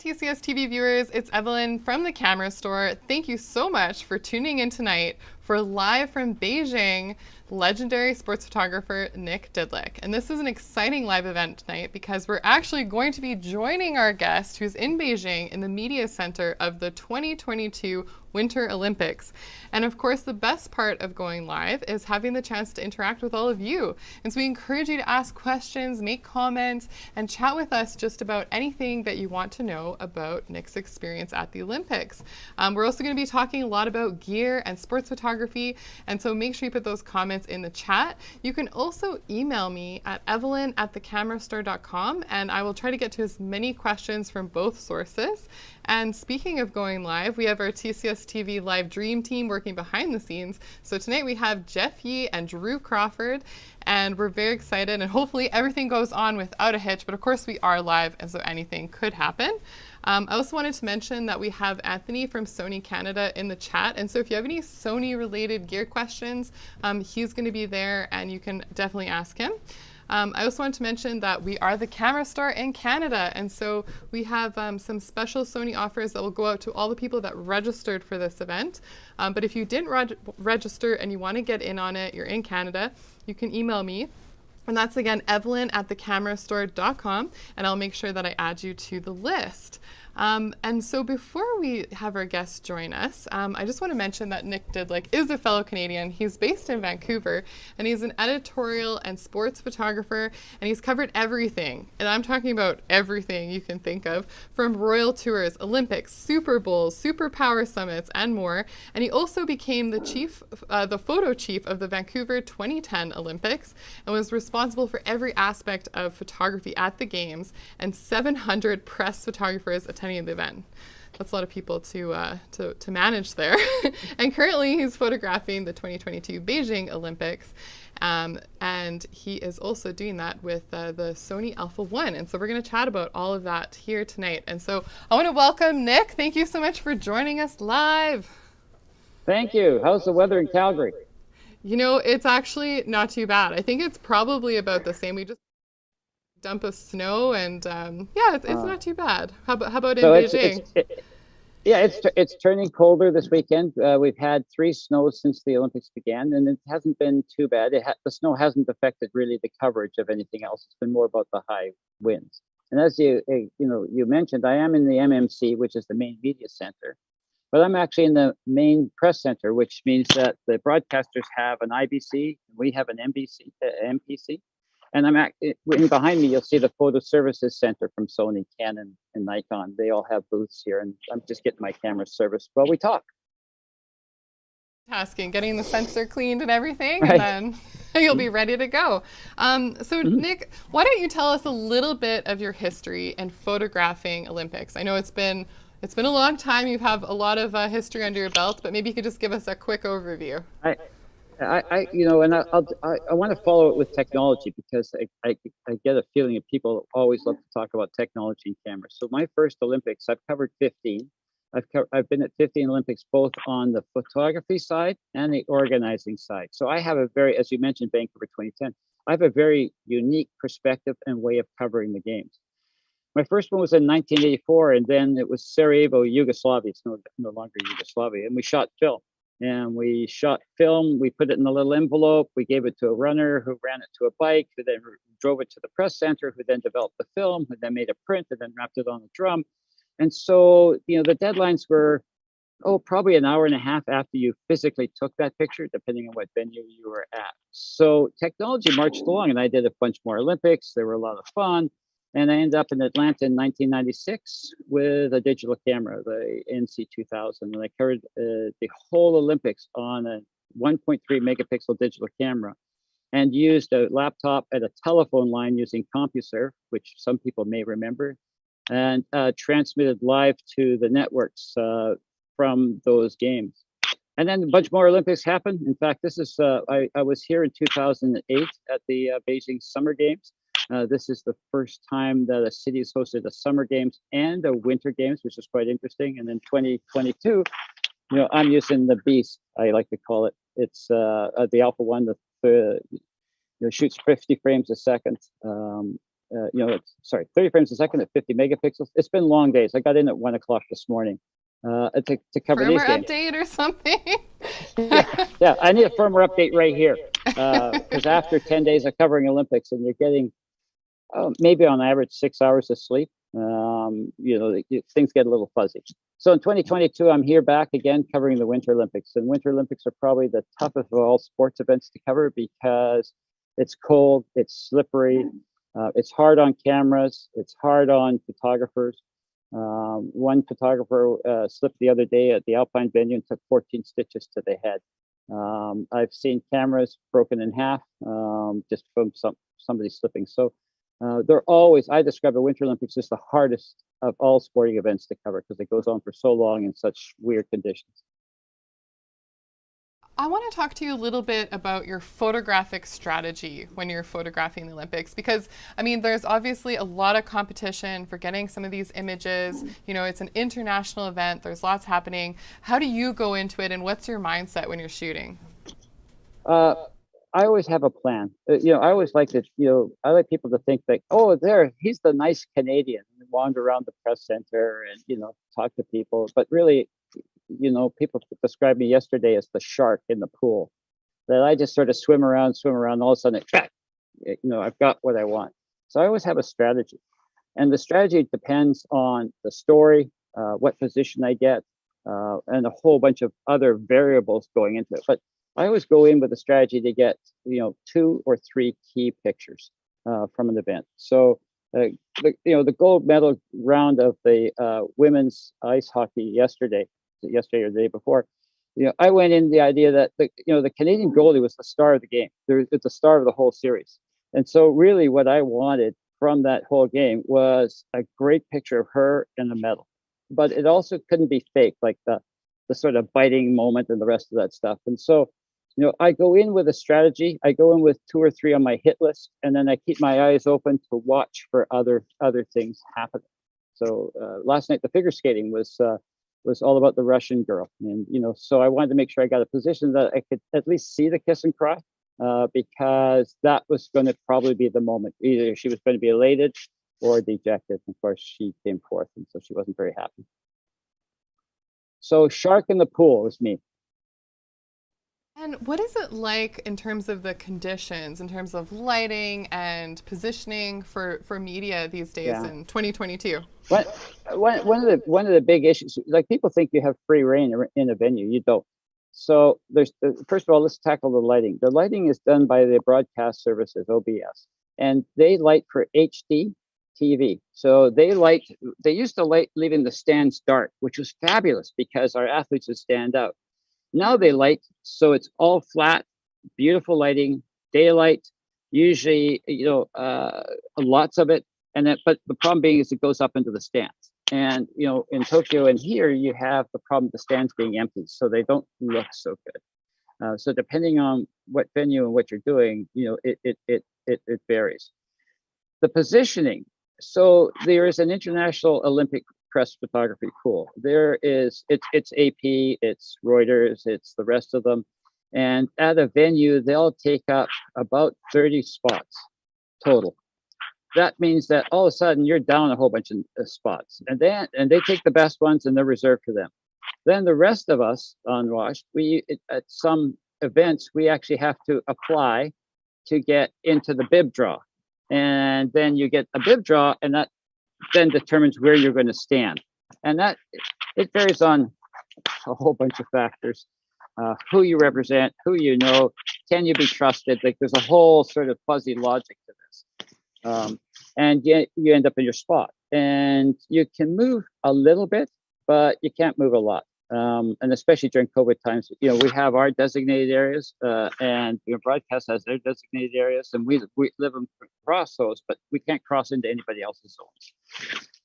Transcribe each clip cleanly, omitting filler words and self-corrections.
TCSTV viewers, it's Evelyn from the Camera Store. Thank you so much for tuning in tonight for live from Beijing, legendary sports photographer Nick Didlick. And this is an exciting live event tonight because we're actually going to be joining our guest who's in Beijing in the media center of the 2022 Winter Olympics. And of course, the best part of going live is having the chance to interact with all of you. And so we encourage you to ask questions, make comments, and chat with us just about anything that you want to know about Nick's experience at the Olympics. We're also going to be talking a lot about gear and sports photography. And so make sure you put those comments in the chat. You can also email me at evelyn@thecamerastore.com, and I will try to get to as many questions from both sources. And speaking of going live, we have our TCSTV Live Dream Team working behind the scenes. So tonight we have Jeff Yee and Drew Crawford, and we're very excited, and hopefully everything goes on without a hitch, but of course we are live, and so anything could happen. I also wanted to mention that we have Anthony from Sony Canada in the chat, and so if you have any Sony related gear questions, he's going to be there and you can definitely ask him. I also wanted to mention that we are the Camera Store in Canada, and so we have some special Sony offers that will go out to all the people that registered for this event. But if you didn't register and you want to get in on it, you're in Canada, you can email me. And that's again, evelyn@thecamerastore.com, and I'll make sure that I add you to the list. And so before we have our guests join us, I just want to mention that Nick Didlick is a fellow Canadian. He's based in Vancouver, and he's an editorial and sports photographer, and he's covered everything. And I'm talking about everything you can think of, from royal tours, Olympics, Super Bowls, super power summits, and more. And he also became the photo chief of the Vancouver 2010 Olympics, and was responsible for every aspect of photography at the Games, and 700 press photographers attending the event. That's a lot of people to manage there. And currently he's photographing the 2022 Beijing Olympics. And he is also doing that with the Sony Alpha 1. And so we're going to chat about all of that here tonight. And so I want to welcome Nick. Thank you so much for joining us live. Thank you. How's the weather in Calgary? You know, it's actually not too bad. I think it's probably about the same. We just dump of snow, and yeah, it's not too bad. How about in Beijing? It's turning colder this weekend. We've had 3 snows since the Olympics began, and it hasn't been too bad. The snow hasn't affected really the coverage of anything else. It's been more about the high winds. And as you mentioned, I am in the MMC, which is the main media center, but I'm actually in the main press center, which means that the broadcasters have an IBC, we have an MPC. And behind me, you'll see the Photo Services Center from Sony, Canon, and Nikon. They all have booths here, and I'm just getting my camera serviced while we talk. Getting the sensor cleaned and everything, right. And then you'll be ready to go. So Nick, why don't you tell us a little bit of your history in photographing Olympics? I know it's been a long time. You have a lot of history under your belt, but maybe you could just give us a quick overview. I want to follow it with technology, because I get a feeling that people always love to talk about technology and cameras. So my first Olympics, I've covered 15. I've been at 15 Olympics, both on the photography side and the organizing side. So I have as you mentioned, Vancouver 2010, I have a very unique perspective and way of covering the games. My first one was in 1984, and then it was Sarajevo, Yugoslavia. It's no longer Yugoslavia, and we shot film. And we shot film, we put it in a little envelope, we gave it to a runner who ran it to a bike, who then drove it to the press center, who then developed the film, who then made a print, and then wrapped it on a drum. And so, the deadlines were, probably an hour and a half after you physically took that picture, depending on what venue you were at. So technology marched along, and I did a bunch more Olympics. They were a lot of fun. And I ended up in Atlanta in 1996 with a digital camera, the NC2000. And I covered the whole Olympics on a 1.3 megapixel digital camera, and used a laptop and a telephone line using CompuServe, which some people may remember, and transmitted live to the networks from those games. And then a bunch more Olympics happened. In fact, this is I was here in 2008 at the Beijing Summer Games. This is the first time that a city has hosted the Summer Games and the Winter Games, which is quite interesting. And then 2022, I'm using the Beast, I like to call it. It's the Alpha 1 that shoots 50 frames a second. it's, sorry, 30 frames a second at 50 megapixels. It's been long days. I got in at 1 o'clock this morning to cover these Firmware games. update or something? Yeah, I need a firmware update right here. Because after 10 days of covering Olympics, and you're getting maybe on average 6 hours of sleep, things get a little fuzzy. So in 2022, I'm here back again covering the Winter Olympics. And Winter Olympics are probably the toughest of all sports events to cover because it's cold, it's slippery, it's hard on cameras, it's hard on photographers. One photographer slipped the other day at the Alpine venue and took 14 stitches to the head. I've seen cameras broken in half just from somebody slipping. So they're always, I describe the Winter Olympics as the hardest of all sporting events to cover because it goes on for so long in such weird conditions. I want to talk to you a little bit about your photographic strategy when you're photographing the Olympics, because I mean, there's obviously a lot of competition for getting some of these images. It's an international event. There's lots happening. How do you go into it, and what's your mindset when you're shooting? I always have a plan. I always like to, I like people to think that, oh, he's the nice Canadian, and wander around the press center and, talk to people. But really, people described me yesterday as the shark in the pool, that I just sort of swim around, all of a sudden, I've got what I want. So I always have a strategy. And the strategy depends on the story, what position I get, and a whole bunch of other variables going into it. But I always go in with a strategy to get, 2 or 3 key pictures from an event. So, the gold medal round of the women's ice hockey yesterday or the day before, I went in the idea that the Canadian goalie was the star of the game. It's the star of the whole series. And so really what I wanted from that whole game was a great picture of her and the medal. But it also couldn't be fake, like the sort of biting moment and the rest of that stuff. And so, I go in with a strategy. I go in with 2 or 3 on my hit list, and then I keep my eyes open to watch for other things happening. So last night, the figure skating was all about the Russian girl, and so I wanted to make sure I got a position that I could at least see the kiss and cry, because that was going to probably be the moment. Either she was going to be elated or dejected. Of course, she came fourth, and so she wasn't very happy. So shark in the pool is me. And what is it like in terms of the conditions, in terms of lighting and positioning for media these days in 2022? One of the big issues, like people think you have free reign in a venue, you don't. So first of all, let's tackle the lighting. The lighting is done by the broadcast services, OBS, and they light for HD TV. So they used to light leaving the stands dark, which was fabulous because our athletes would stand out. Now they light so it's all flat, beautiful lighting, daylight, usually lots of it, but the problem being is it goes up into the stands. And in Tokyo and here you have the problem of the stands being empty, so they don't look so good. So depending on what venue and what you're doing, it varies. The positioning. So there is an International Olympic press photography pool. It's AP, it's Reuters, it's the rest of them. And at a venue, they'll take up about 30 spots total. That means that all of a sudden you're down a whole bunch of spots. And they take the best ones and they're reserved for them. Then the rest of us unwashed, at some events, we actually have to apply to get into the bib draw. And then you get a bib draw, and that then determines where you're going to stand. And that it varies on a whole bunch of factors. Who you represent, who can you be trusted? Like there's a whole sort of fuzzy logic to this. And yet you end up in your spot. And you can move a little bit, but you can't move a lot. And especially during COVID times, we have our designated areas, and broadcast has their designated areas, and we live across those, but we can't cross into anybody else's zones.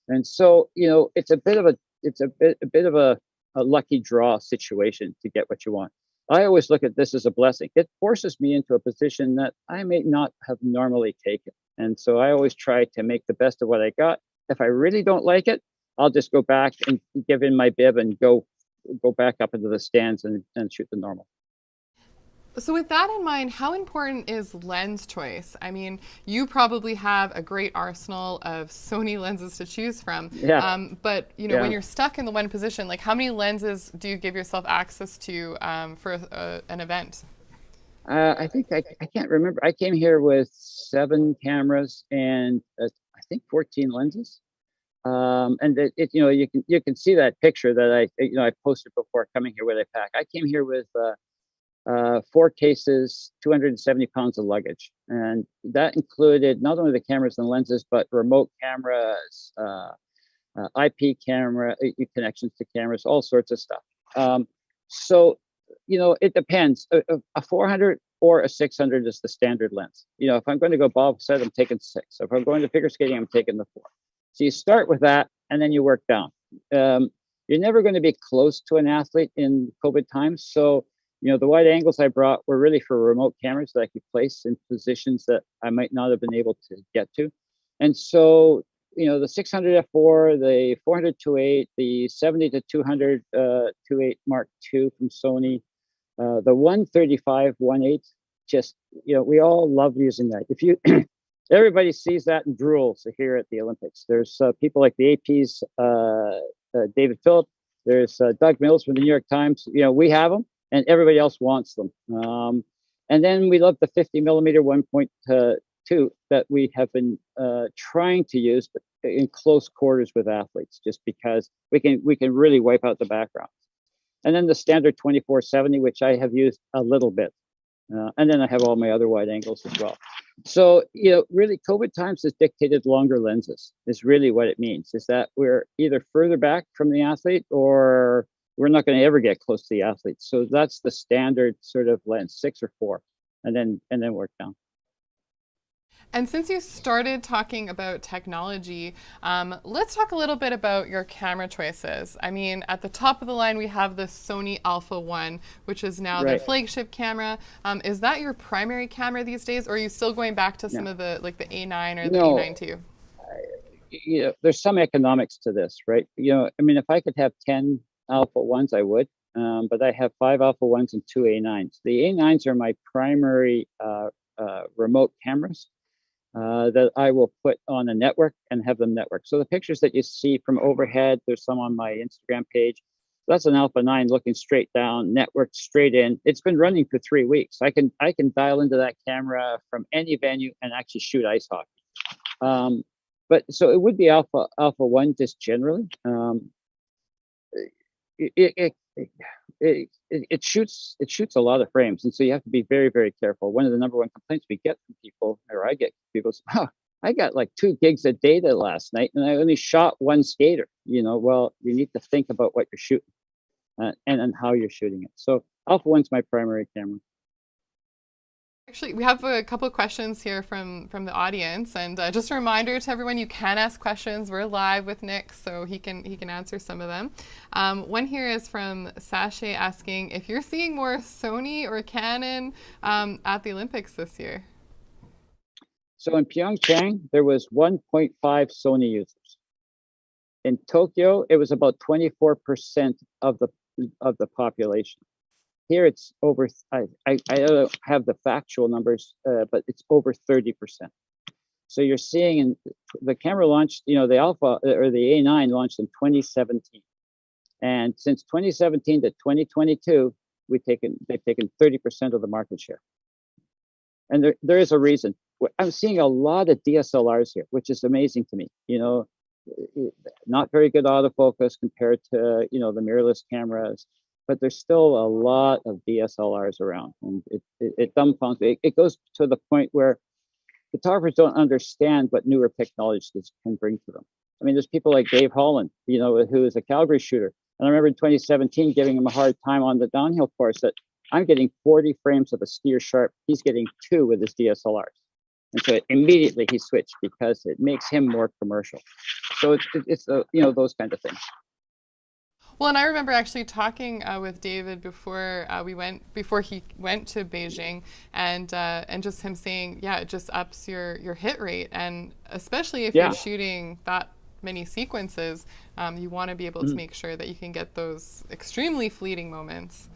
And so, it's a bit of a lucky draw situation to get what you want. I always look at this as a blessing. It forces me into a position that I may not have normally taken, and so I always try to make the best of what I got. If I really don't like it, I'll just go back and give in my bib and go back up into the stands and shoot the normal. So with that in mind, how important is lens choice? I mean, you probably have a great arsenal of Sony lenses to choose from, Yeah, but you know, when yeah. you're stuck in the one position, like how many lenses do you give yourself access to for an event? I think I can't remember. I came here with 7 cameras and I think 14 lenses. And you know, you can see that picture that I posted before coming here with a pack. I came here with 4 cases, 270 pounds of luggage, and that included not only the cameras and lenses, but remote cameras, IP camera connections to cameras, all sorts of stuff. So, you know, it depends. A 400 or a 600 is the standard lens. You know, if I'm going to go bobsled, I'm taking 6. If I'm going to figure skating, I'm taking the 4. So you start with that, and then you work down. You're never going to be close to an athlete in COVID times. So, you know, the wide angles I brought were really for remote cameras that I could place in positions that I might not have been able to get to. And so, you know, the 600 f4, the 400 2.8, the 70 to 200 2.8 Mark II from Sony, the 135 1.8, just, you know, we all love using that. If you everybody sees that and drools here at the Olympics. There's people like the AP's David Phillip. There's Doug Mills from the New York Times. You know, we have them, and everybody else wants them. And then we love the 50 millimeter 1.2 that we have been trying to use, but in close quarters with athletes, just because we can really wipe out the background. And then the standard 24-70, which I have used a little bit. And then I have all my other wide angles as well. So, you know, really COVID times has dictated longer lenses is really what it means, is that we're either further back from the athlete or we're not going to ever get close to the athlete. So that's the standard sort of lens, 6 or 4, and then work down. And since you started talking about technology, let's talk a little bit about your camera choices. I mean, at the top of the line, we have the Sony Alpha 1, which is now their Right. flagship camera. Is that your primary camera these days, or are you still going back to some No. of the, like the A9 or the No. A9 II? You know, there's some economics to this, right? You know, I mean, if I could have 10 Alpha 1s, I would. But I have 5 Alpha 1s and 2 A9s. The A9s are my primary remote cameras. That I will put on a network and have them network. So the pictures that you see from overhead, there's some on my Instagram page. That's an Alpha 9 looking straight down, networked straight in. It's been running for 3 weeks. I can dial into that camera from any venue and actually shoot ice hockey. But so it would be Alpha 1 just generally. It, it, it, it shoots a lot of frames, and so you have to be very, very careful. One of the number one complaints we get from people, or I get people, is, oh, I got like 2 gigs of data last night and I only shot 1 skater. You know, well, you need to think about what you're shooting and how you're shooting it. So Alpha 1's my primary camera. Actually, we have a couple of questions here from the audience, and just a reminder to everyone: you can ask questions. We're live with Nick, so he can answer some of them. One here is from Sashay asking if you're seeing more Sony or Canon at the Olympics this year. So in Pyeongchang, there was 1.5 Sony users. In Tokyo, it was about 24% of the population. Here it's over, I don't have the factual numbers, but it's over 30%. So you're seeing in the camera launched, you know, the Alpha or the A9 launched in 2017. And since 2017 to 2022, they've taken 30% of the market share. And there is a reason. I'm seeing a lot of DSLRs here, which is amazing to me. You know, not very good autofocus compared to, you know, the mirrorless cameras, but there's still a lot of DSLRs around, and it dumbfounds me. It goes to the point where photographers don't understand what newer technologies can bring to them. I mean, there's people like Dave Holland, you know, who is a Calgary shooter. And I remember in 2017 giving him a hard time on the downhill course that I'm getting 40 frames of a skier sharp. He's getting 2 with his DSLRs. And so immediately he switched because it makes him more commercial. So it's you know, those kind of things. Well, and I remember actually talking with David before he went to Beijing, and just him saying, yeah, it just ups your hit rate, and especially if you're shooting that many sequences, you want to be able to make sure that you can get those extremely fleeting moments.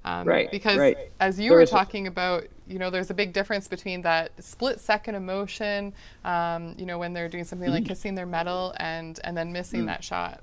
Because as you There were is talking about, there's a big difference between that split second emotion, when they're doing something like kissing their medal and then missing that shot.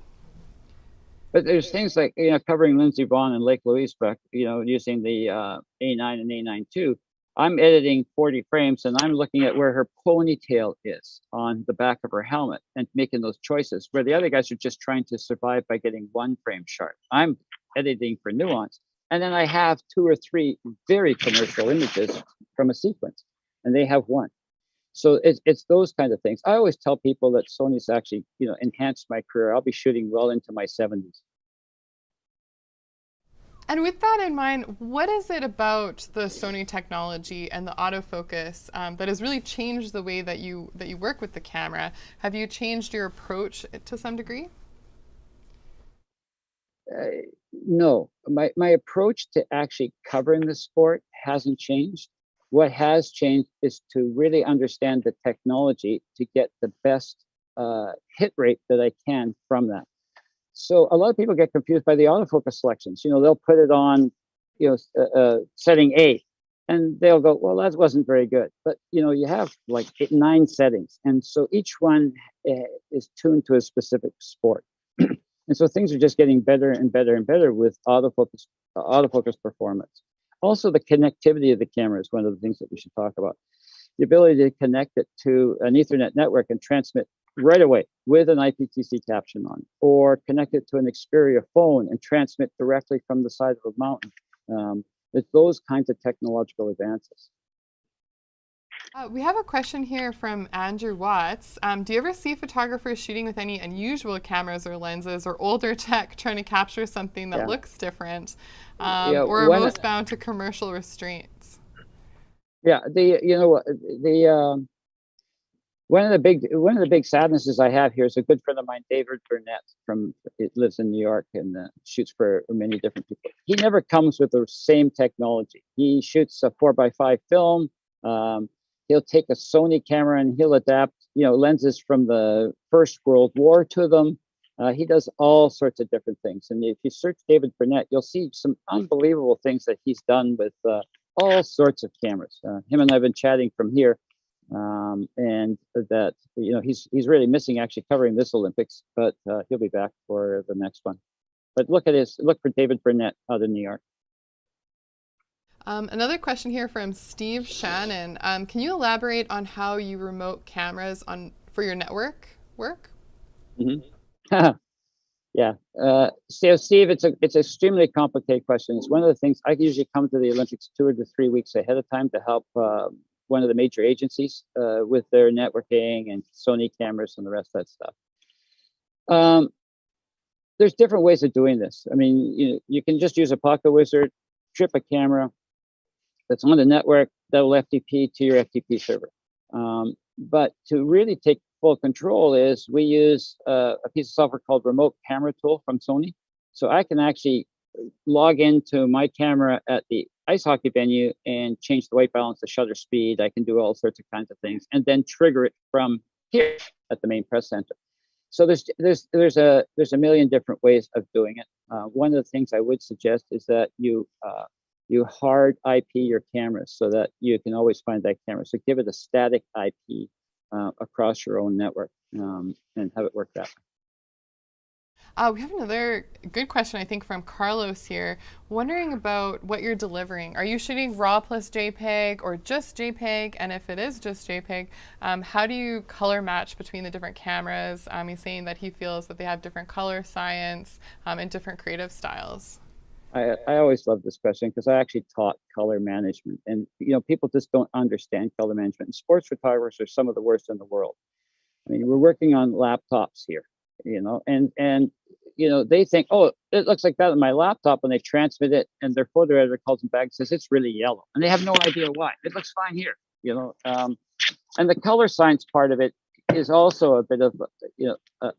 But there's things like, covering Lindsey Vonn and Lake Louise, using the A9 and A9 II. I'm editing 40 frames and I'm looking at where her ponytail is on the back of her helmet and making those choices, where the other guys are just trying to survive by getting one frame sharp. I'm editing for nuance. And then I have 2 or 3 very commercial images from a sequence, and they have one. So it's those kind of things. I always tell people that Sony's actually, enhanced my career. I'll be shooting well into my 70s. And with that in mind, what is it about the Sony technology and the autofocus that has really changed the way that you work with the camera? Have you changed your approach to some degree? No, my approach to actually covering the sport hasn't changed. What has changed is to really understand the technology to get the best hit rate that I can from that. So a lot of people get confused by the autofocus selections. They'll put it on, setting A, and they'll go, well, that wasn't very good. But you have like 9 settings, and so each one is tuned to a specific sport. And so things are just getting better and better and better with autofocus performance. Also, the connectivity of the camera is one of the things that we should talk about. The ability to connect it to an Ethernet network and transmit right away with an IPTC caption on, or connect it to an Xperia phone and transmit directly from the side of a mountain. It's those kinds of technological advances. We have a question here from Andrew Watts. Do you ever see photographers shooting with any unusual cameras or lenses, or older tech trying to capture something that looks different, or are most bound to commercial restraints? Yeah, one of the big sadnesses I have here is a good friend of mine, David Burnett, lives in New York and shoots for many different people. He never comes with the same technology. He shoots a 4x5 film. He'll take a Sony camera and he'll adapt, lenses from the First World War to them. He does all sorts of different things. And if you search David Burnett, you'll see some unbelievable things that he's done with all sorts of cameras. Him and I have been chatting from here. And that, he's really missing actually covering this Olympics, but he'll be back for the next one. But look for David Burnett out in New York. Another question here from Steve Shannon. Can you elaborate on how you remote cameras for your network work? Mm-hmm. Yeah. So Steve, it's an extremely complicated question. It's one of the things I usually come to the Olympics 2 to 3 weeks ahead of time to help one of the major agencies with their networking and Sony cameras and the rest of that stuff. There's different ways of doing this. I mean, you can just use a Pocket Wizard, trip a camera that's on the network, that'll FTP to your FTP server. But to really take full control we use a piece of software called Remote Camera Tool from Sony. So I can actually log into my camera at the ice hockey venue and change the white balance, the shutter speed. I can do all sorts of kinds of things, and then trigger it from here at the main press center. So there's a million different ways of doing it. One of the things I would suggest is that you hard IP your cameras so that you can always find that camera. So give it a static IP across your own network and have it work that way. We have another good question, I think, from Carlos here, wondering about what you're delivering. Are you shooting RAW plus JPEG or just JPEG? And if it is just JPEG, how do you color match between the different cameras? He's saying that he feels that they have different color science and different creative styles. I always love this question because I actually taught color management, and people just don't understand color management. And sports photographers are some of the worst in the world. I mean, we're working on laptops here, and they think, oh, it looks like that on my laptop, and they transmit it, and their photo editor calls them back and says it's really yellow, and they have no idea why. It looks fine here, and the color science part of it is also a bit of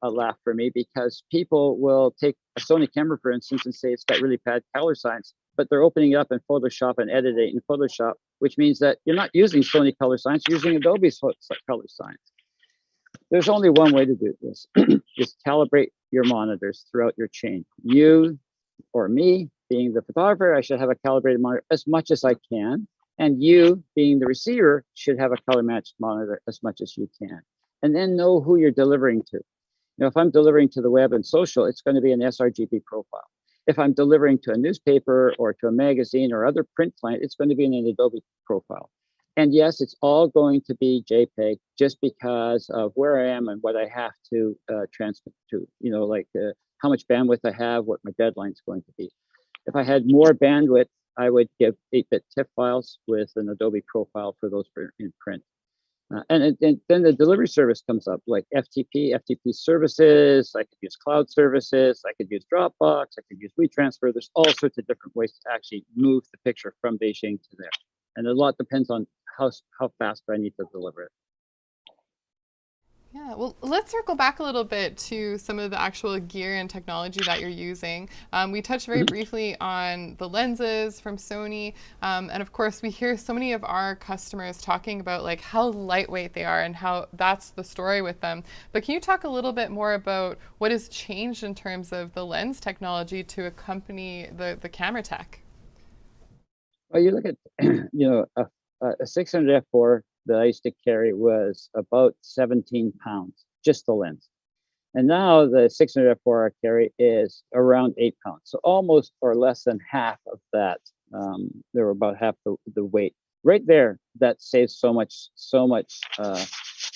a laugh for me, because people will take a Sony camera, for instance, and say it's got really bad color science, but they're opening it up in Photoshop and editing it in Photoshop, which means that you're not using Sony color science, you're using Adobe's color science. There's only one way to do this. Just calibrate your monitors throughout your chain. You or me being the photographer, I should have a calibrated monitor as much as I can. And you, being the receiver, should have a color matched monitor as much as you can. And then know who you're delivering to. If I'm delivering to the web and social, it's going to be an sRGB profile. If I'm delivering to a newspaper or to a magazine or other print client, it's going to be in an Adobe profile. And yes, it's all going to be JPEG just because of where I am and what I have to transmit to, how much bandwidth I have, what my deadline is going to be. If I had more bandwidth, I would give 8-bit TIFF files with an Adobe profile for those in print. And then the delivery service comes up, like FTP services. I could use cloud services. I could use Dropbox. I could use WeTransfer. There's all sorts of different ways to actually move the picture from Beijing to there. And a lot depends on how fast I need to deliver it. Yeah, well, let's circle back a little bit to some of the actual gear and technology that you're using. We touched very briefly on the lenses from Sony, and of course, we hear so many of our customers talking about like how lightweight they are and how that's the story with them. But can you talk a little bit more about what has changed in terms of the lens technology to accompany the camera tech? Well, you look at, a 600 f4 that I used to carry was about 17 pounds, just the lens. And now the 600 f4 I carry is around 8 pounds. So almost or less than half of that. They were about half the weight. Right there, that saves so much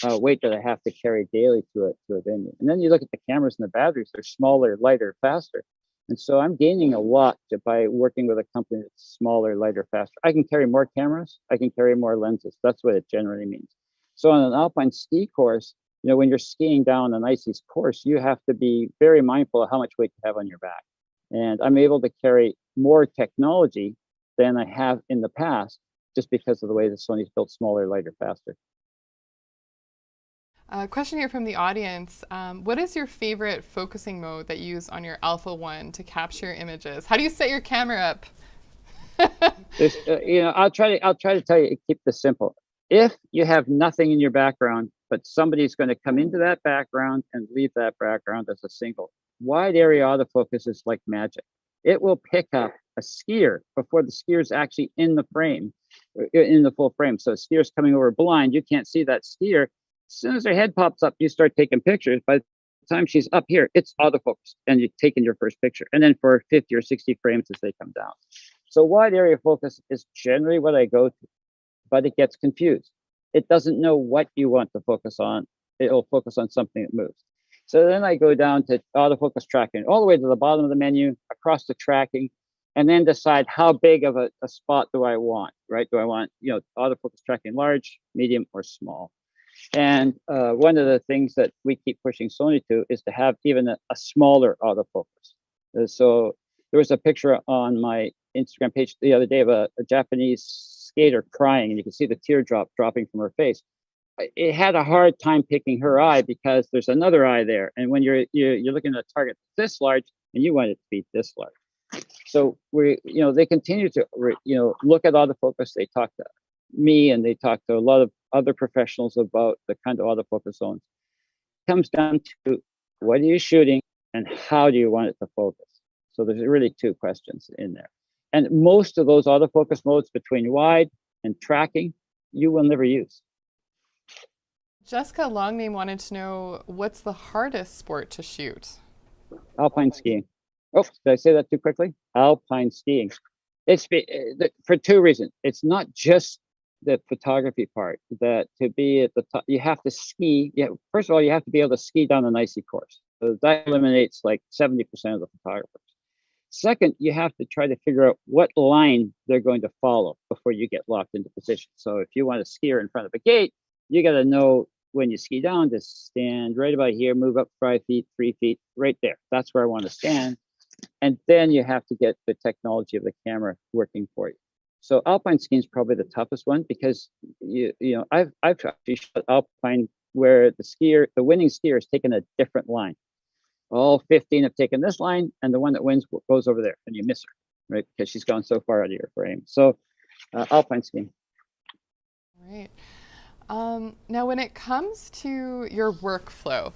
weight that I have to carry daily to a venue. And then you look at the cameras and the batteries, they're smaller, lighter, faster. And so I'm gaining a lot by working with a company that's smaller, lighter, faster. I can carry more cameras. I can carry more lenses. That's what it generally means. So on an alpine ski course, when you're skiing down an icy course, you have to be very mindful of how much weight you have on your back. And I'm able to carry more technology than I have in the past, just because of the way that Sony's built smaller, lighter, faster. Question here from the audience. What is your favorite focusing mode that you use on your Alpha 1 to capture images? How do you set your camera up? I'll try to tell you, keep this simple. If you have nothing in your background, but somebody's going to come into that background and leave that background as a single, wide area autofocus is like magic. It will pick up a skier before the skier is actually in the frame, in the full frame. So a skier's coming over blind, you can't see that skier. As soon as her head pops up, you start taking pictures. By the time she's up here, it's autofocus, and you've taken your first picture. And then for 50 or 60 frames as they come down. So wide area focus is generally what I go to, but it gets confused. It doesn't know what you want to focus on. It'll focus on something that moves. So then I go down to autofocus tracking, all the way to the bottom of the menu, across the tracking, and then decide how big of a spot do I want, right? Do I want, autofocus tracking large, medium, or small? And one of the things that we keep pushing Sony to is to have even a smaller autofocus. So there was a picture on my Instagram page the other day of a Japanese skater crying, and you can see the teardrop dropping from her face. It had a hard time picking her eye because there's another eye there. And when you're looking at a target this large, and you want it to be this large. So they continue to look at autofocus. They talk to me and they talk to a lot of other professionals about the kind of autofocus zones. It comes down to what are you shooting and how do you want it to focus? So there's really two questions in there. And most of those autofocus modes between wide and tracking, you will never use. Jessica Longname wanted to know, what's the hardest sport to shoot? Alpine skiing. Oh, did I say that too quickly? Alpine skiing. It's for two reasons. It's not just the photography part, that to be at the top, you have to ski. Yeah, first of all, you have to be able to ski down an icy course. So that eliminates like 70% of the photographers. Second, you have to try to figure out what line they're going to follow before you get locked into position. So if you want a skier in front of a gate, you got to know when you ski down to stand right about here, move up 5 feet, 3 feet, right there. That's where I want to stand. And then you have to get the technology of the camera working for you. So alpine skiing is probably the toughest one because I've actually shot alpine where the winning skier has taken a different line. All 15 have taken this line, and the one that wins goes over there, and you miss her, right? Because she's gone so far out of your frame. So alpine skiing. Right. Now, when it comes to your workflow,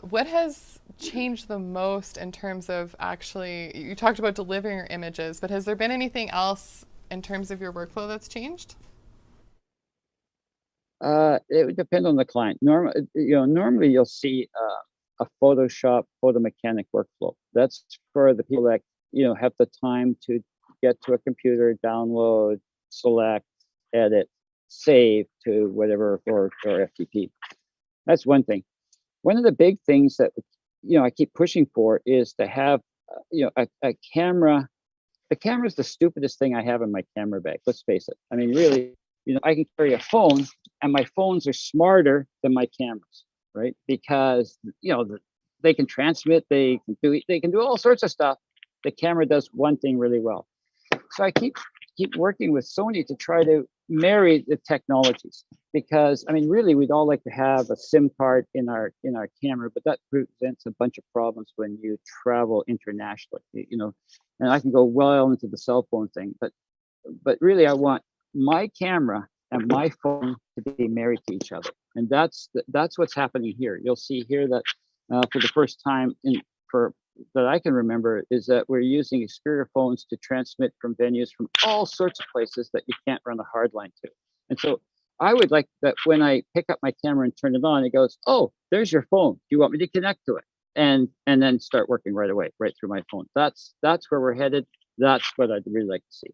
what has changed the most in terms of actually, you talked about delivering your images, but has there been anything else in terms of your workflow that's changed? It would depend on the client. Normally you'll see a Photoshop photo mechanic workflow. That's for the people that have the time to get to a computer, download, select, edit, save to whatever or FTP. That's one thing. One of the big things that I keep pushing for is to have a camera. The camera is the stupidest thing I have in my camera bag. Let's face it. I mean, really, I can carry a phone, and my phones are smarter than my cameras, right? Because they can transmit, they can do all sorts of stuff. The camera does one thing really well. So I keep working with Sony to try to marry the technologies, because I mean, really, we'd all like to have a SIM card in our camera, but that presents a bunch of problems when you travel internationally. And I can go well into the cell phone thing, but really, I want my camera and my phone to be married to each other, and that's what's happening here. You'll see here that for the first time for that I can remember is that we're using Xperia phones to transmit from venues from all sorts of places that you can't run a hard line to. And so I would like that when I pick up my camera and turn it on, it goes, "Oh, there's your phone. Do you want me to connect to it?" And then start working right away, right through my phone. That's where we're headed. That's what I'd really like to see.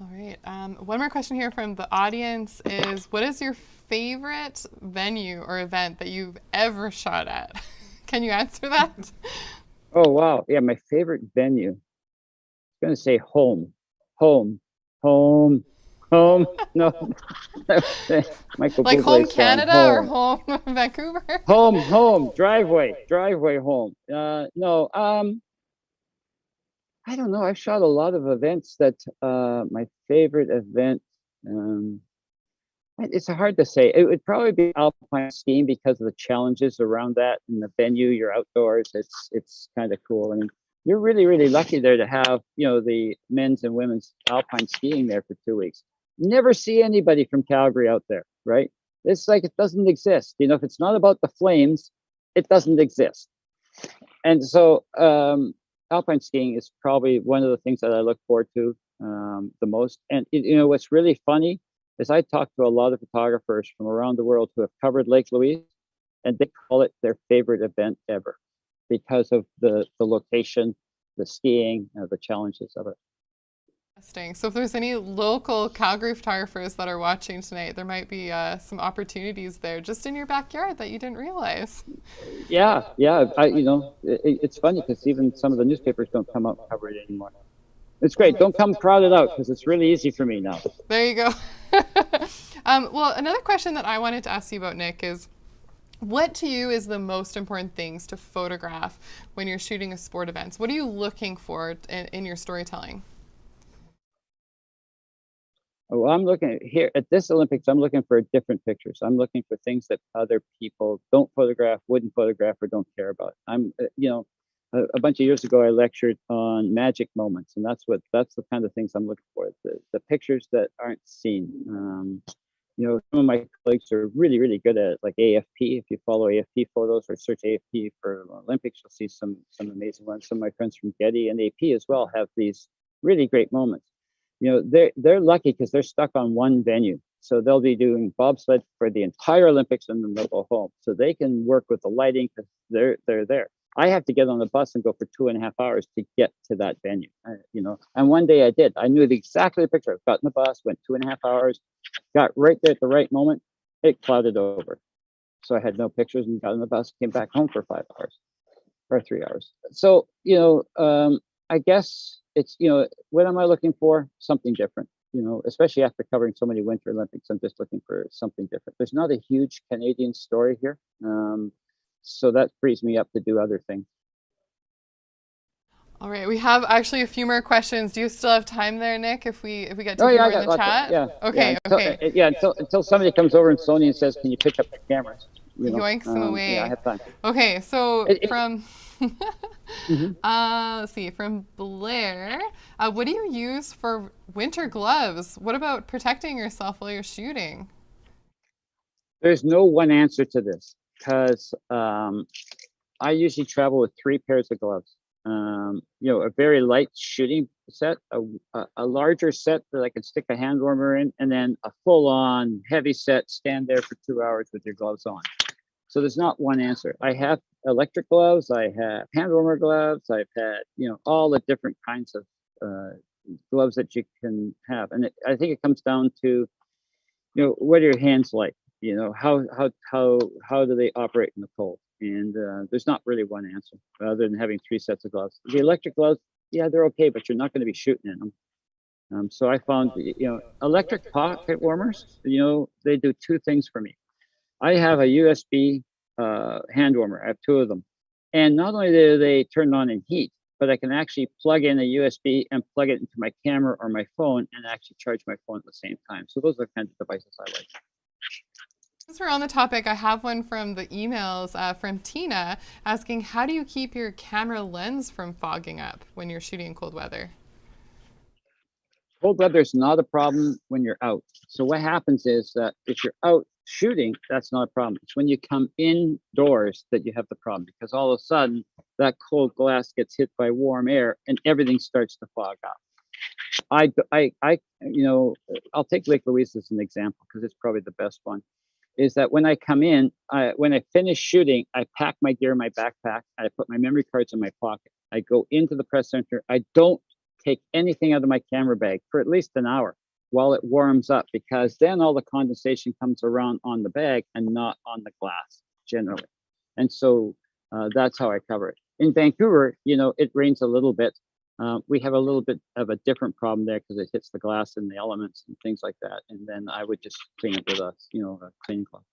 All right. One more question here from the audience is, what is your favorite venue or event that you've ever shot at? Can you answer that? Oh, wow. Yeah, my favorite venue. I'm going to say home. Home. Home. Home. No. Michael Like home Bublé's song, Canada or Home. home Vancouver? Home. Driveway home. No. I don't know. I've shot a lot of events that my favorite event, it's hard to say. It would probably be alpine skiing because of the challenges around that in the venue. You're outdoors. It's kind of cool. I mean, you're really, really lucky there to have, the men's and women's alpine skiing there for 2 weeks. Never see anybody from Calgary out there, right? It's like it doesn't exist. If it's not about the flames, it doesn't exist. And so alpine skiing is probably one of the things that I look forward to the most. And what's really funny is I talk to a lot of photographers from around the world who have covered Lake Louise, and they call it their favorite event ever because of the location, the skiing, the challenges of it. Interesting. So if there's any local Calgary photographers that are watching tonight, there might be some opportunities there just in your backyard that you didn't realize. Yeah. It's funny because even some of the newspapers don't come out and cover it anymore. It's great. Don't come crowded out because it's really easy for me now. There you go. Well, another question that I wanted to ask you about, Nick, is what to you is the most important things to photograph when you're shooting a sport events? What are you looking for in your storytelling? Well, I'm looking here at this Olympics. I'm looking for different pictures. I'm looking for things that other people don't photograph, wouldn't photograph, or don't care about. A bunch of years ago, I lectured on magic moments, and that's the kind of things I'm looking for. The pictures that aren't seen. Some of my colleagues are really, really good at it, like AFP. If you follow AFP photos or search AFP for Olympics, you'll see some amazing ones. Some of my friends from Getty and AP as well have these really great moments. They're lucky because they're stuck on one venue. So they'll be doing bobsled for the entire Olympics and then they'll go home. So they can work with the lighting because they're there. I have to get on the bus and go for 2.5 hours to get to that venue. And one day I did. I knew exactly the picture. I got in the bus, went 2.5 hours, got right there at the right moment. It clouded over. So I had no pictures and got on the bus, came back home for 5 hours or 3 hours. So, I guess it's, what am I looking for? Something different, especially after covering so many Winter Olympics. I'm just looking for something different. There's not a huge Canadian story here. So that frees me up to do other things. All right, we have actually a few more questions. Do you still have time there, Nick? If we get to Oh yeah, I more in got the chat? yeah. Okay, Until, okay. until somebody comes over and Sony and says, "Can you pick up the cameras?" Yoinks them away. Yeah, I have time. Okay, so from Mhm. let's see, from Blair, what do you use for winter gloves? What about protecting yourself while you're shooting? There's no one answer to this because I usually travel with 3 pairs of gloves. A very light shooting set, a larger set that I can stick a hand warmer in, and then a full-on heavy set, stand there for 2 hours with your gloves on. So there's not one answer. I have electric gloves, I have hand warmer gloves, I've had, all the different kinds of gloves that you can have. And I think it comes down to, what are your hands like? How do they operate in the cold? And there's not really one answer other than having 3 sets of gloves. The electric gloves, yeah, they're okay, but you're not going to be shooting in them. So I found, electric pocket warmers, they do 2 things for me. I have a USB hand warmer. I have 2 of them. And not only do they turn on in heat, but I can actually plug in a USB and plug it into my camera or my phone and actually charge my phone at the same time. So those are the kinds of devices I like. Since we're on the topic, I have one from the emails from Tina asking, how do you keep your camera lens from fogging up when you're shooting in cold weather? Cold weather is not a problem when you're out. So what happens is that if you're out shooting, that's not a problem. It's when you come indoors that you have the problem, because all of a sudden that cold glass gets hit by warm air and everything starts to fog up. I'll take Lake Louise as an example because it's probably the best one. Is that when I come in, when I finish shooting, I pack my gear in my backpack. I put my memory cards in my pocket. I go into the press center. I don't take anything out of my camera bag for at least an hour while it warms up, because then all the condensation comes around on the bag and not on the glass generally. And so that's how I cover it. In Vancouver, it rains a little bit. We have a little bit of a different problem there because it hits the glass and the elements and things like that. And then I would just clean it with a cleaning cloth.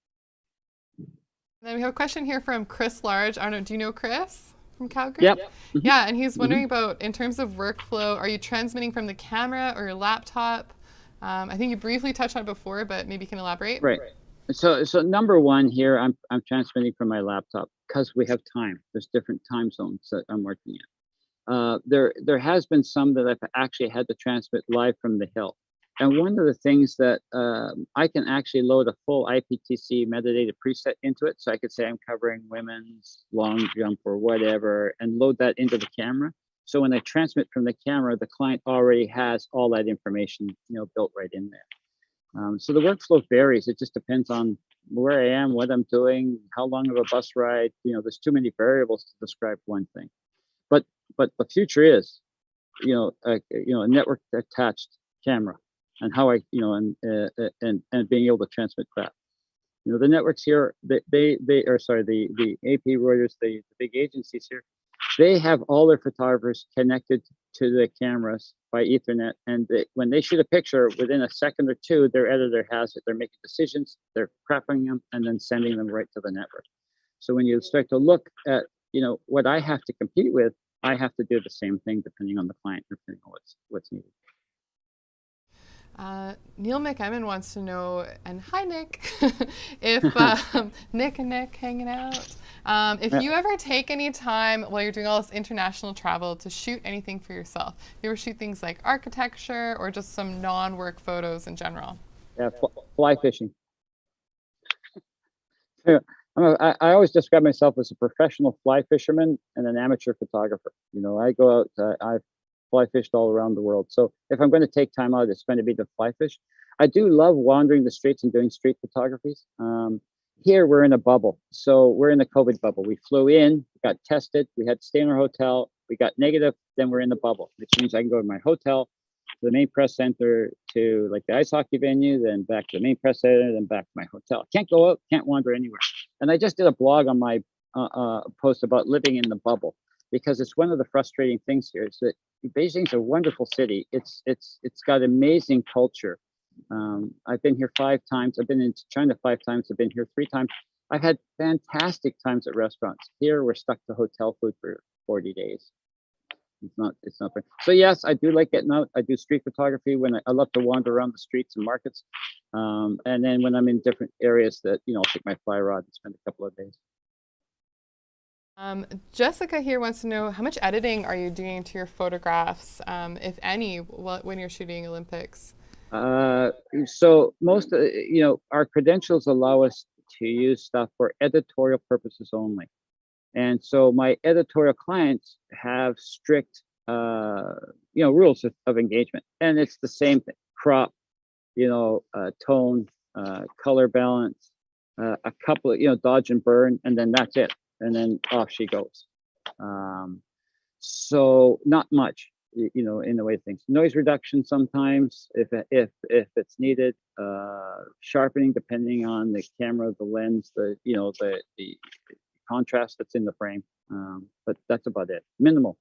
Then we have a question here from Chris Large. I don't know, do you know Chris from Calgary? Yep. Yeah, and he's wondering about, in terms of workflow, are you transmitting from the camera or your laptop? I think you briefly touched on it before, but maybe you can elaborate. Right. So number one here, I'm transmitting from my laptop because we have time. There's different time zones that I'm working in. There has been some that I've actually had to transmit live from the hill. And one of the things that I can actually load a full IPTC metadata preset into it. So I could say I'm covering women's long jump or whatever and load that into the camera. So when I transmit from the camera, the client already has all that information, built right in there. So the workflow varies. It just depends on where I am, what I'm doing, how long of a bus ride. There's too many variables to describe one thing. But the future is, a network attached camera, and how I, and being able to transmit that. The networks here, the AP Reuters, the big agencies here, they have all their photographers connected to the cameras by Ethernet, and when they shoot a picture, within a second or two, their editor has it. They're making decisions, they're prepping them, and then sending them right to the network. So when you start to look at, what I have to compete with, I have to do the same thing depending on the client, depending on what's needed. Neil McEmmon wants to know, and hi Nick, if Nick hanging out, if you ever take any time while you're doing all this international travel to shoot anything for yourself. You ever shoot things like architecture or just some non-work photos in general? Yeah, fly fishing. Yeah. I always describe myself as a professional fly fisherman and an amateur photographer. I go out, I've fly fished all around the world. So if I'm going to take time out, it's going to be to fly fish. I do love wandering the streets and doing street photographies. Here we're in a bubble. So we're in the COVID bubble. We flew in, got tested, we had to stay in our hotel, we got negative, then we're in the bubble, which means I can go to my hotel, to the main press center, to like the ice hockey venue, then back to the main press center, then back to my hotel. Can't go out, can't wander anywhere. And I just did a blog on my post about living in the bubble, because it's one of the frustrating things here is that Beijing's a wonderful city. It's got amazing culture. I've been here 5 times. I've been in China 5 times. I've been here 3 times. I've had fantastic times at restaurants. Here we're stuck to hotel food for 40 days. It's not fair. So yes, I do like getting out. I do street photography when I love to wander around the streets and markets. And then when I'm in different areas that, I'll take my fly rod and spend a couple of days. Jessica here wants to know, how much editing are you doing to your photographs, if any, when you're shooting Olympics? So most, our credentials allow us to use stuff for editorial purposes only. And so my editorial clients have strict, rules of engagement, and it's the same thing: crop, tone, color balance, a couple of, dodge and burn, and then that's it. And then off she goes. So not much, in the way of things. Noise reduction sometimes, if it's needed. Sharpening depending on the camera, the lens, the contrast that's in the frame. But that's about it. Minimal.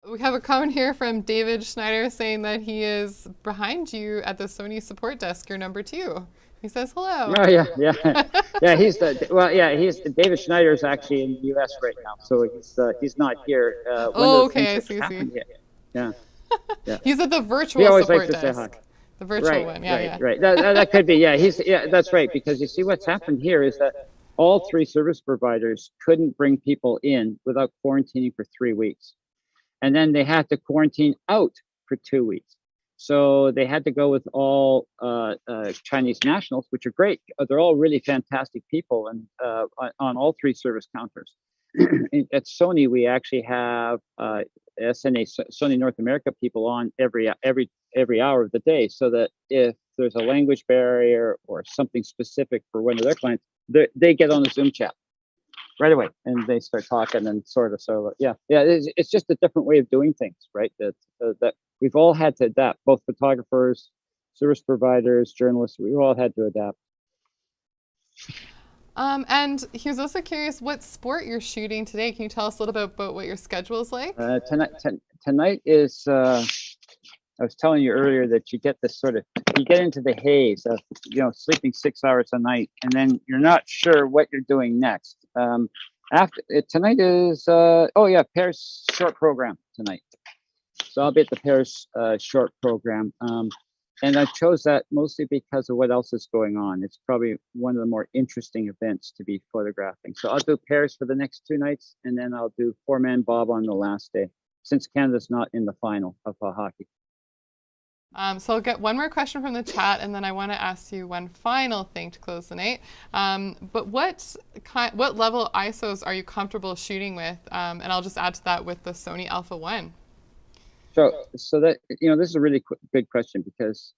We have a comment here from David Schneider saying that he is behind you at the Sony support desk, your number 2. He says hello. Oh yeah. Yeah. He's David Schneider is actually in the U.S. right now, so he's not here. Okay, I see. Yeah. He's at the virtual he always support likes to desk. say hi. The virtual one. Yeah. Right. That could be. Yeah, that's right. Because you see, what's happened here is that all 3 service providers couldn't bring people in without quarantining for 3 weeks, and then they had to quarantine out for 2 weeks. So they had to go with all Chinese nationals, which are great. They're all really fantastic people, and on all 3 service counters. At Sony, we actually have SNA, Sony North America people on every hour of the day, so that if there's a language barrier or something specific for one of their clients, they get on the Zoom chat right away and they start talking and sort of. So it's just a different way of doing things, right? That we've all had to adapt. Both photographers, service providers, journalists, we've all had to adapt. And he was also curious what sport you're shooting today. Can you tell us a little bit about what your schedule is like? Tonight is, I was telling you earlier that you get this you get into the haze of, sleeping 6 hours a night, and then you're not sure what you're doing next. Tonight is, Paris short program tonight. So I'll be at the Paris short program. And I chose that mostly because of what else is going on. It's probably one of the more interesting events to be photographing. So I'll do Paris for the next 2 nights, and then I'll do 4-man Bob on the last day, since Canada's not in the final of hockey. So I'll get one more question from the chat, and then I want to ask you one final thing to close the night. But what level ISOs are you comfortable shooting with? And I'll just add to that with the Sony Alpha 1. So that, this is a really big question, because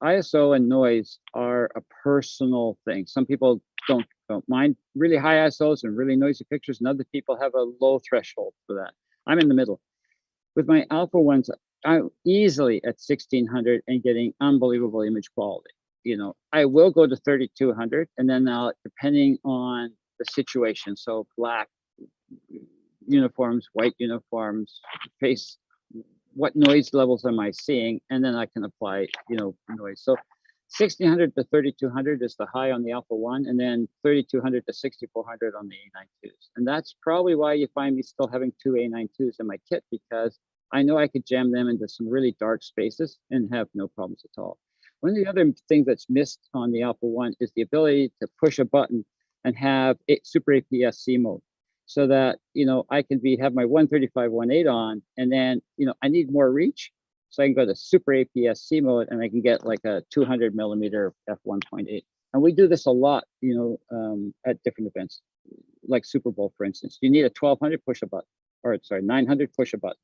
ISO and noise are a personal thing. Some people don't mind really high ISOs and really noisy pictures, and other people have a low threshold for that. I'm in the middle. With my Alpha 1s, I'm easily at 1600 and getting unbelievable image quality. I will go to 3200, and then depending on the situation, so black uniforms, white uniforms, face, what noise levels am I seeing, and then I can apply, noise. So 1600 to 3200 is the high on the Alpha 1, and then 3200 to 6400 on the A92s. And that's probably why you find me still having 2 A92s in my kit, because I know I could jam them into some really dark spaces and have no problems at all. One of the other things that's missed on the Alpha 1 is the ability to push a button and have Super APS-C mode, so that, I can have my 135/1.8 on, and then, I need more reach, so I can go to Super APS-C mode, and I can get like a 200 millimeter f1.8. And we do this a lot, at different events, like Super Bowl, for instance. You need a 1200 push a button, 900 push a button.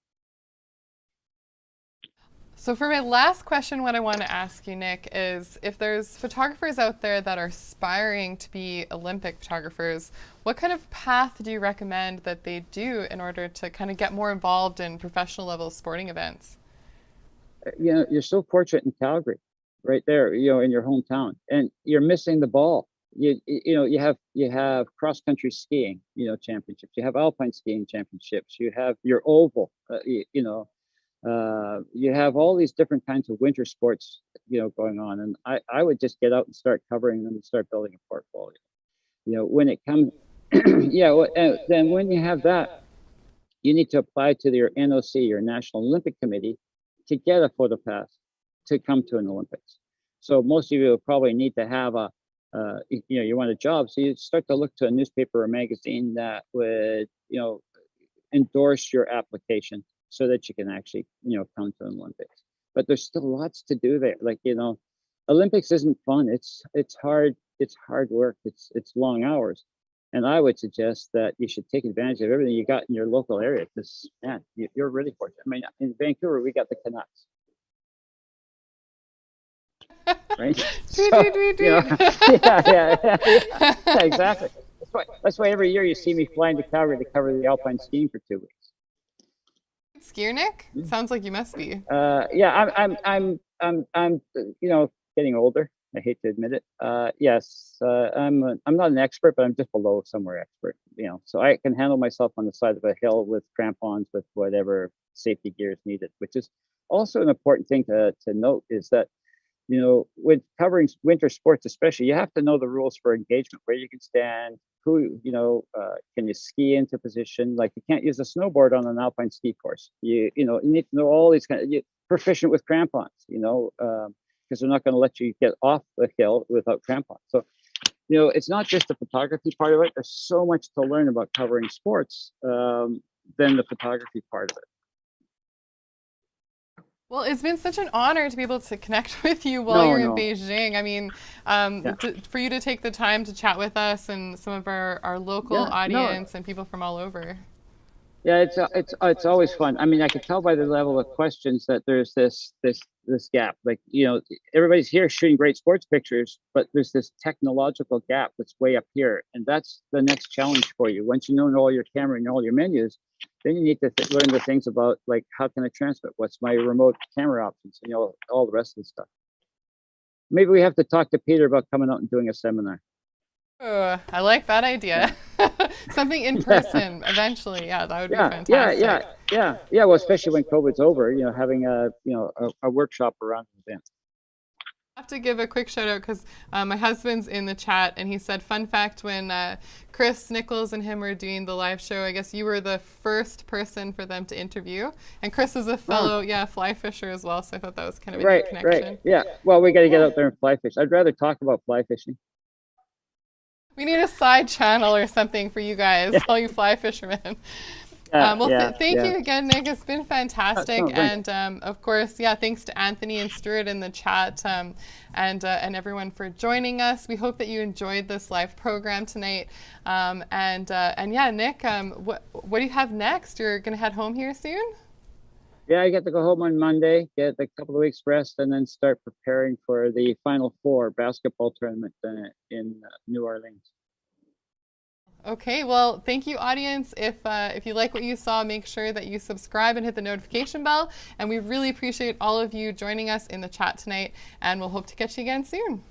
So for my last question, what I want to ask you, Nick, is if there's photographers out there that are aspiring to be Olympic photographers, what kind of path do you recommend that they do in order to kind of get more involved in professional level sporting events? You're so fortunate in Calgary, right there, in your hometown, and you're missing the ball. You have cross country skiing, championships. You have alpine skiing championships. You have your oval, you have all these different kinds of winter sports, going on. And I would just get out and start covering them and start building a portfolio. When it comes, then when you have that, you need to apply to your NOC, your National Olympic Committee, to get a photo pass to come to an Olympics. So most of you will probably need to have you want a job. So you start to look to a newspaper or magazine that would, endorse your application, so that you can actually, come to an Olympics. But there's still lots to do there. Like, Olympics isn't fun. It's hard it's hard work. It's long hours. And I would suggest that you should take advantage of everything you got in your local area because, man, you're really fortunate. I mean, in Vancouver, we got the Canucks, right? Tweet, So, tweet, tweet, you know, tweet. yeah, exactly. That's why every year you see me flying to Calgary to cover the alpine skiing for 2 weeks. Skier, Nick? Sounds like you must be. Yeah, I'm getting older. I hate to admit it. Yes, I'm not an expert, but I'm just below somewhere expert. So I can handle myself on the side of a hill with crampons, with whatever safety gear is needed. Which is also an important thing to note is that with covering winter sports, especially, you have to know the rules for engagement, where you can stand, can you ski into position? Like you can't use a snowboard on an alpine ski course. You need to know all these proficient with crampons, because they're not going to let you get off the hill without crampons. So, it's not just the photography part of it. There's so much to learn about covering sports than the photography part of it. Well, it's been such an honor to be able to connect with you while you're in Beijing. I mean, for you to take the time to chat with us and some of our local audience and people from all over. Yeah, it's always fun. I mean, I could tell by the level of questions that there's this gap. Like, everybody's here shooting great sports pictures, but there's this technological gap that's way up here, and that's the next challenge for you. Once you know all your camera and all your menus, then you need to learn the things about, like, how can I transmit? What's my remote camera options? All the rest of the stuff. Maybe we have to talk to Peter about coming out and doing a seminar. Oh, I like that idea. Something in person eventually. Yeah, that would be fantastic. Yeah. Well, especially when COVID's over, having a workshop around the event. I have to give a quick shout out because my husband's in the chat and he said, fun fact, when Chris Nichols and him were doing the live show, I guess you were the first person for them to interview. And Chris is a fellow, fly fisher as well. So I thought that was kind of a neat connection. Right. Yeah. Well, we got to get out there and fly fish. I'd rather talk about fly fishing. We need a side channel or something for you guys, all you fly fishermen. Thank you again, Nick. It's been fantastic. And of course, thanks to Anthony and Stuart in the chat and everyone for joining us. We hope that you enjoyed this live program tonight. Nick, what do you have next? You're going to head home here soon? Yeah, I get to go home on Monday, get a couple of weeks rest, and then start preparing for the Final Four basketball tournament in New Orleans. Okay, well, thank you, audience. If you like what you saw, make sure that you subscribe and hit the notification bell. And we really appreciate all of you joining us in the chat tonight, and we'll hope to catch you again soon.